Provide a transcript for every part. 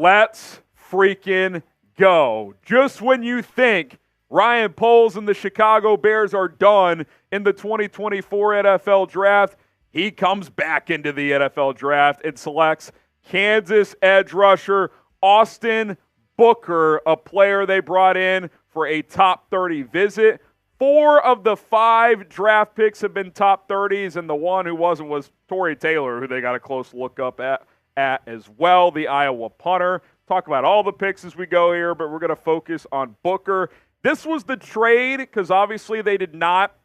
Let's freaking go. Just when you think Ryan Poles and the Chicago Bears are done in the 2024 NFL Draft, he comes back into the NFL Draft and selects Kansas edge rusher Austin Booker, a player they brought in for a top 30 visit. 4 of the 5 draft picks have been top 30s, and the one who wasn't was Tory Taylor, who they got a close look up at as well, the Iowa punter. Talk about all the picks as we go here, but we're going to focus on Booker. This was the trade because obviously they did not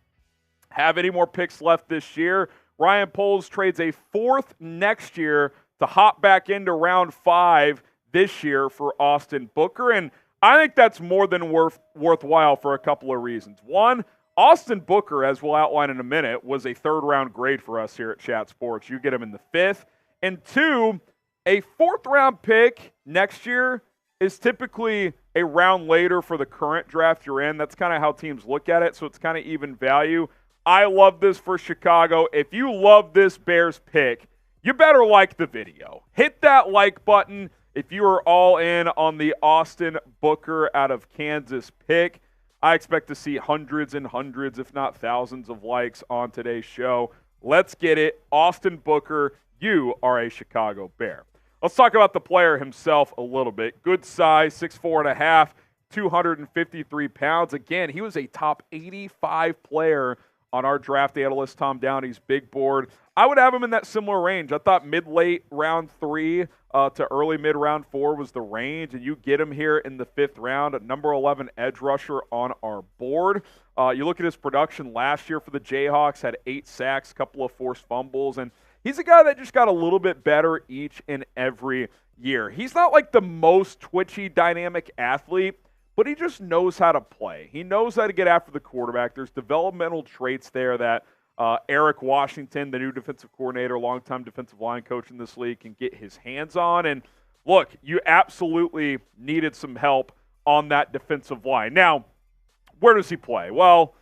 have any more picks left this year. Ryan Poles trades a 4th next year to hop back into round 5 this year for Austin Booker, and I think that's more than worthwhile for a couple of reasons. One, Austin Booker, as we'll outline in a minute, was a 3rd-round grade for us here at Chat Sports. You get him in the 5th. And 2, a 4th-round pick next year is typically a round later for the current draft you're in. That's kind of how teams look at it, so it's kind of even value. I love this for Chicago. If you love this Bears pick, you better like the video. Hit that like button if you are all in on the Austin Booker out of Kansas pick. I expect to see hundreds and hundreds, if not thousands, of likes on today's show. Let's get it. Austin Booker, you are a Chicago Bear. Let's talk about the player himself a little bit. Good size, 6'4.5", 253 pounds. Again, he was a top 85 player on our draft analyst Tom Downey's big board. I would have him in that similar range. I thought mid-late round 3 to early mid-round 4 was the range, and you get him here in the 5th round, a number 11 edge rusher on our board. You look at his production last year for the Jayhawks, had 8 sacks, a couple of forced fumbles, and he's a guy that just got a little bit better each and every year. He's not like the most twitchy, dynamic athlete, but he just knows how to play. He knows how to get after the quarterback. There's developmental traits there that Eric Washington, the new defensive coordinator, longtime defensive line coach in this league, can get his hands on. And look, you absolutely needed some help on that defensive line. Now, where does he play? Well,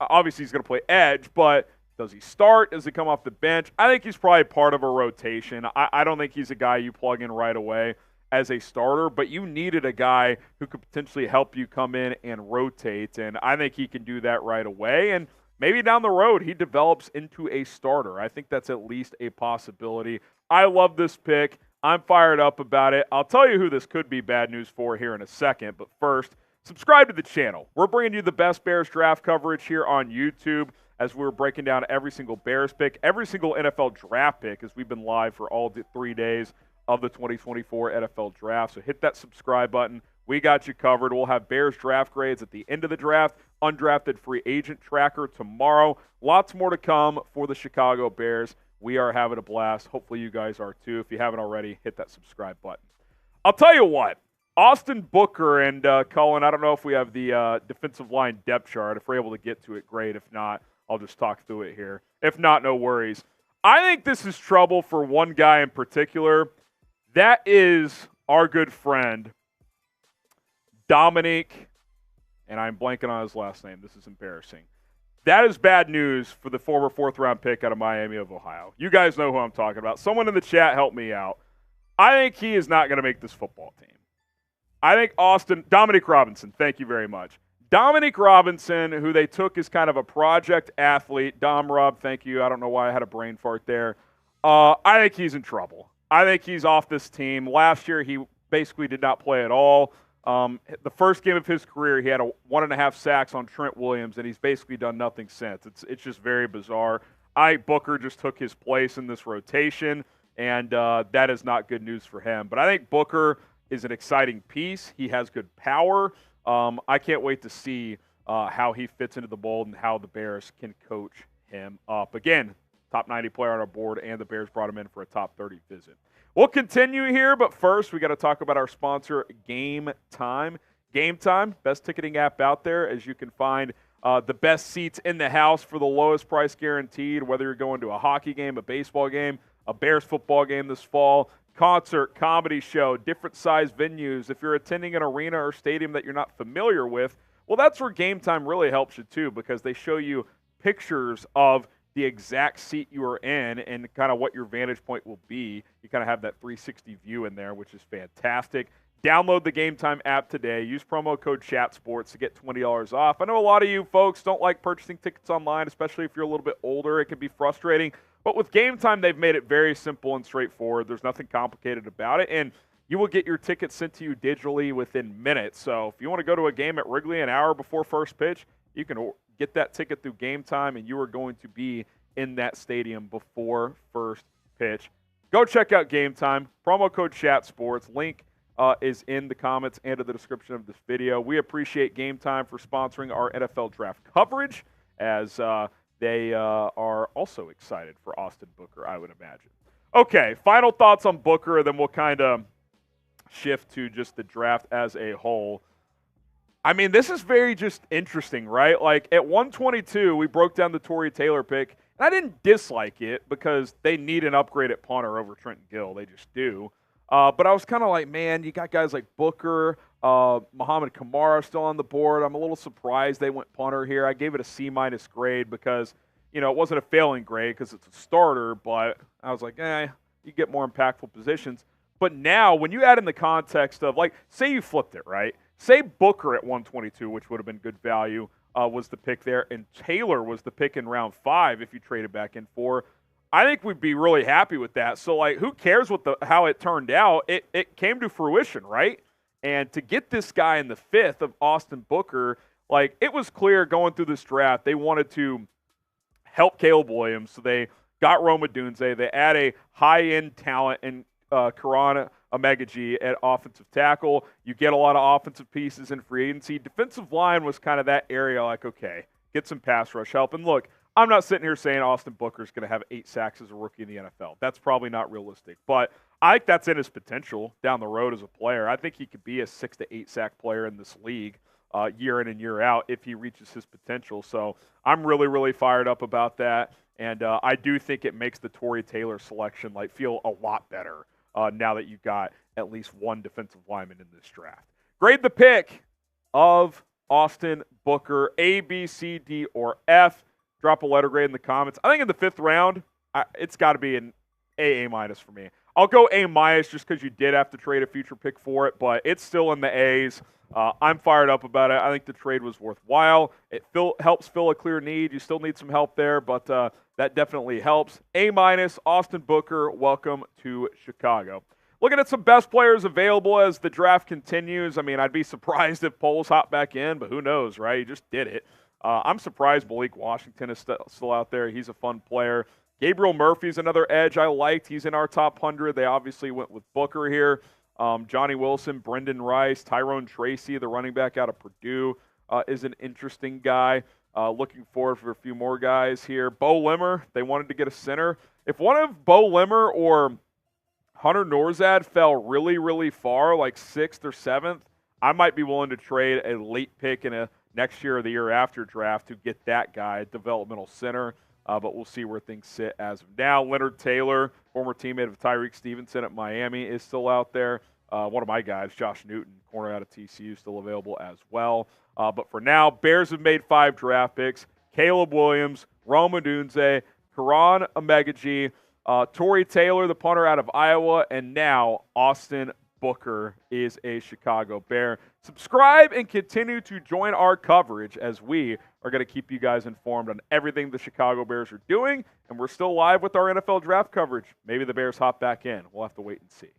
obviously he's going to play edge, but does he start? Does he come off the bench? I think he's probably part of a rotation. I don't think he's a guy you plug in right away as a starter, but you needed a guy who could potentially help you come in and rotate, and I think he can do that right away. And maybe down the road he develops into a starter. I think that's at least a possibility. I love this pick. I'm fired up about it. I'll tell you who this could be bad news for here in a second, but first, subscribe to the channel. We're bringing you the best Bears draft coverage here on YouTube as we're breaking down every single Bears pick, every single NFL draft pick, as we've been live for all 3 days of the 2024 NFL Draft. So hit that subscribe button. We got you covered. We'll have Bears draft grades at the end of the draft, undrafted free agent tracker tomorrow. Lots more to come for the Chicago Bears. We are having a blast. Hopefully you guys are too. If you haven't already, hit that subscribe button. I'll tell you what, Austin Booker and Cullen, I don't know if we have the defensive line depth chart. If we're able to get to it, great. If not, I'll just talk through it here. If not, no worries. I think this is trouble for one guy in particular. That is our good friend, Dominic, and I'm blanking on his last name. This is embarrassing. That is bad news for the former 4th-round pick out of Miami of Ohio. You guys know who I'm talking about. Someone in the chat help me out. I think he is not going to make this football team. I think Dominic Robinson, thank you very much. Dominic Robinson, who they took as kind of a project athlete. Dom Rob, thank you. I don't know why I had a brain fart there. I think he's in trouble. I think he's off this team. Last year, he basically did not play at all. The first game of his career, he had 1.5 sacks on Trent Williams, and he's basically done nothing since. It's just very bizarre. Booker just took his place in this rotation, and that is not good news for him. But I think Booker is an exciting piece. He has good power. I can't wait to see how he fits into the mold and how the Bears can coach him up. Again, top 90 player on our board, and the Bears brought him in for a top 30 visit. We'll continue here, but first we got to talk about our sponsor, Game Time. Game Time, best ticketing app out there, as you can find the best seats in the house for the lowest price guaranteed, whether you're going to a hockey game, a baseball game, a Bears football game this fall, concert, comedy show, different size venues. If you're attending an arena or stadium that you're not familiar with, well, that's where Game Time really helps you too, because they show you pictures of the exact seat you are in and kind of what your vantage point will be. You kind of have that 360 view in there, which is fantastic. Download the Game Time app today. Use promo code CHATSPORTS to get $20 off. I know a lot of you folks don't like purchasing tickets online, especially if you're a little bit older. It can be frustrating. But with Game Time, they've made it very simple and straightforward. There's nothing complicated about it. And you will get your tickets sent to you digitally within minutes. So if you want to go to a game at Wrigley an hour before first pitch, you can get that ticket through Game Time, and you are going to be in that stadium before first pitch. Go check out Game Time. Promo code ChatSports. Link is in the comments and in the description of this video. We appreciate Game Time for sponsoring our NFL draft coverage, as they are also excited for Austin Booker, I would imagine. Okay, final thoughts on Booker, then we'll kind of shift to just the draft as a whole. I mean, this is very just interesting, right? Like, at 122, we broke down the Tory Taylor pick, and I didn't dislike it because they need an upgrade at punter over Trenton Gill. They just do. But I was kind of like, man, you got guys like Booker, Muhammad Kamara still on the board. I'm a little surprised they went punter here. I gave it a C- grade because, you know, it wasn't a failing grade because it's a starter, but I was like, you get more impactful positions. But now, when you add in the context of, like, say you flipped it, right? Say Booker at 122, which would have been good value, was the pick there, and Taylor was the pick in round 5 if you traded back in 4. I think we'd be really happy with that. So, like, who cares how it turned out? It came to fruition, right? And to get this guy in the 5th of Austin Booker, like, it was clear going through this draft they wanted to help Caleb Williams, so they got Odunze. They add a high-end talent in Kiran Amegadjie at offensive tackle. You get a lot of offensive pieces in free agency. Defensive line was kind of that area, like, okay, get some pass rush help. And look, I'm not sitting here saying Austin Booker's going to have 8 sacks as a rookie in the NFL. That's probably not realistic. But I think that's in his potential down the road as a player. I think he could be a 6 to 8 sack player in this league year in and year out if he reaches his potential. So I'm really, really fired up about that. And I do think it makes the Tory Taylor selection like feel a lot better now that you've got at least one defensive lineman in this draft. Grade the pick of Austin Booker, A, B, C, D, or F. Drop a letter grade in the comments. I think in the 5th round, it's got to be an A- for me. I'll go A- just because you did have to trade a future pick for it, but it's still in the A's. I'm fired up about it. I think the trade was worthwhile. It helps fill a clear need. You still need some help there, but that definitely helps. A-, Austin Booker, welcome to Chicago. Looking at some best players available as the draft continues. I mean, I'd be surprised if Poles hopped back in, but who knows, right? He just did it. I'm surprised Malik Washington is still out there. He's a fun player. Gabriel Murphy's another edge I liked. He's in our top 100. They obviously went with Booker here. Johnny Wilson, Brendan Rice, Tyrone Tracy, the running back out of Purdue, is an interesting guy. Looking forward for a few more guys here. Bo Limmer, they wanted to get a center. If one of Bo Limmer or Hunter Norzad fell really, really far, like 6th or 7th, I might be willing to trade a late pick in a next year or the year after draft to get that guy, developmental center. But we'll see where things sit as of now. Leonard Taylor, former teammate of Tyreek Stevenson at Miami, is still out there. One of my guys, Josh Newton, corner out of TCU, still available as well. But for now, Bears have made 5 draft picks. Caleb Williams, Odunze, Kiran Amegadjie, Tory Taylor, the punter out of Iowa, and now Austin Booker is a Chicago Bear. Subscribe and continue to join our coverage as we are going to keep you guys informed on everything the Chicago Bears are doing, and we're still live with our NFL draft coverage. Maybe the Bears hop back in. We'll have to wait and see.